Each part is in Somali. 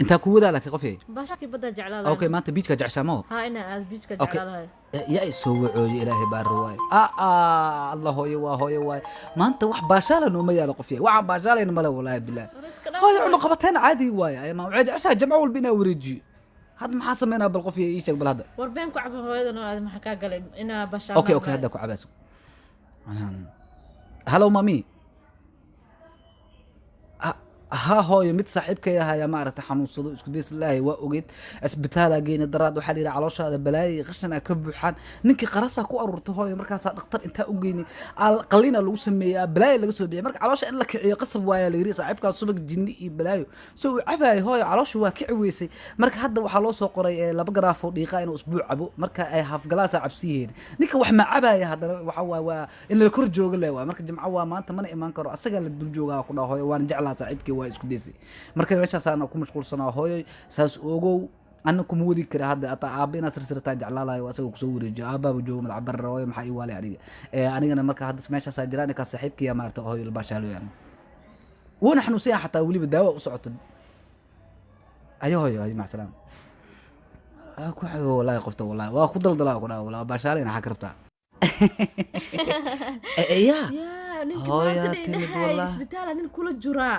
انت كودا لك قفي باشاكي بدها جعلها اوكي ما انت بيتك جعشامو ها انا بيجك اوكي جعلها يا يسوي الهي بارواي الله هو يواي ما انت wax baashalan uma yaalo qofiyay waxa baashalan ma la walaa bilaa hooyo una qabateen caadi waay ay ma wacid asha jamco walbina wareejiyo had maxaa sameynaa bal qofiyay ii sheeg bal hada warbeen ku cabay hooyadan oo aad maxaa ka galay ina bashaan اوكي hada ku cabaas hello mami ها هوي مid saaxiibkay ahaa ma aragtay xanuunsado isku days ilaahay waa ogeed isbitaal geeyna daraad waxa la yiraahdaa calooshaada balaay qashan ka buuxaan ninkii qarasa ku ururtay hooyo markaas dhakhtar inta u geeyni qalina lagu sameeyaa balaay laga soo bixiyay marka caloosha in la kiciyo qasab waaya la yiri saaxiibkaas subag jinni iyo balaayo soo cabay hooyo caloosha waa kici weysay marka hadda waxa loo soo qoray 2 garaaf oo dhiiqa inuu isbuuc cabo marka ay half glass cabsiyeed ninka wax ma cabaya hadda waxa waa in la kor joogo leeyahay marka jimco waa maanta mana iman karo asaga la dul joogaa ku dhaho waan jeclaa saaxiibkii waa isku deysay marka meeshaas aan ku mashquulsanaa hooyo saas ogow anna kuma wadi kara hadda ata aabina sirsirta jeclaalayo asaga ku soo wareejiyo aababa joogo madax barra hooyo maxay waalay anigana marka hadda meeshaas jiraan ka saaxiibkii maarta hooyo la baashaalo yani wana xanuunsan xataa waliba daawo u socoto ayo ma salaam ku xayo wallahi qofta wallahi waa ku daldalaa ku dhaw wallahi baashaalina ha karabta يا ninka maanta dhinahay isbitaal nin kula jura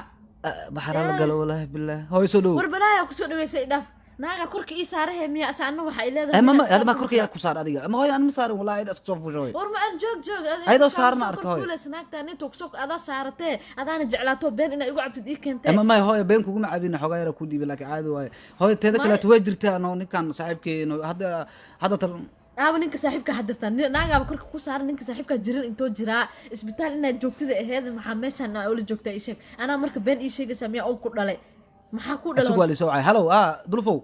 baxara la galo wallahi billah hooyo soo dhow warbanaaya ku soo dhaweysay dhaaf naaga korka ii saarahay miya asaana waxa ay leedahay mama hada ma korka yaa ku saar adiga ama hooyo aan ma saarin wallahi aad isku soo fuushay war ma aan joog ayadoo saarna arko hooyo kula snaagta nin toksok ada saaratee adaana jeclaato been ina igu cabtid ii keentay ama ma hooyo been kugu ma cabin xogaa yar ku dhiibay laakiin caadi waay hooyo teeda kale way jirtaa ninkan saaxiibkeena hadda aba ninka saaxiibka hadirtaan naagaaba korka ku saaran ninka saaxiibka jiran intoo jiraa isbitaal inaad joogtida aheed maxaa meeshan oo la joogtaa ii sheeg anaa marka been ii sheegaysaa miyaa oo ku dhalay maxaa ku dhalay asugu wali soo ay hello dulfow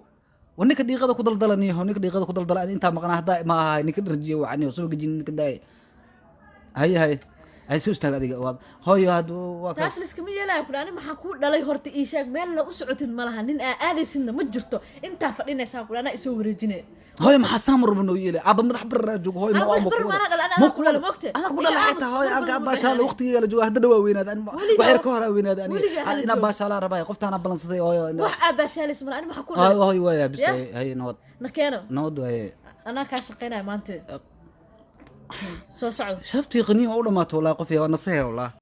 waninka dhiiqada ku daldalaniyo ninka dhiiqada ku daldala inta maqnaa hadda ma aha ninka dharjiyo waxani soo gajin ninka daay hay soo istaag adiga hooyo hadu waa taas liskama yeelay ku dhaani maxaa ku dhalay horta ii sheeg meel la u socotin malaha nin aadaysidna ma jirto inta fadhinaysa ku dhaana isoo wareejinay هاي ما حسام ربنا يلي عب مدح برا جوج هاي ما مو كل أنا كل حتى هاي أنا باشا وقتي يلا جوا هذا دوا وين هذا وحير كهرة وين هذا أنا باشا لا رباي قفت أنا بلنصتي هاي وح باشا اسمه أنا ما حكون هاي ويا بس هاي نود نكينه نود هاي أنا كاشقينا ما أنت سو صعب شفتي غني أول ما تولى قفي وأنا صهير والله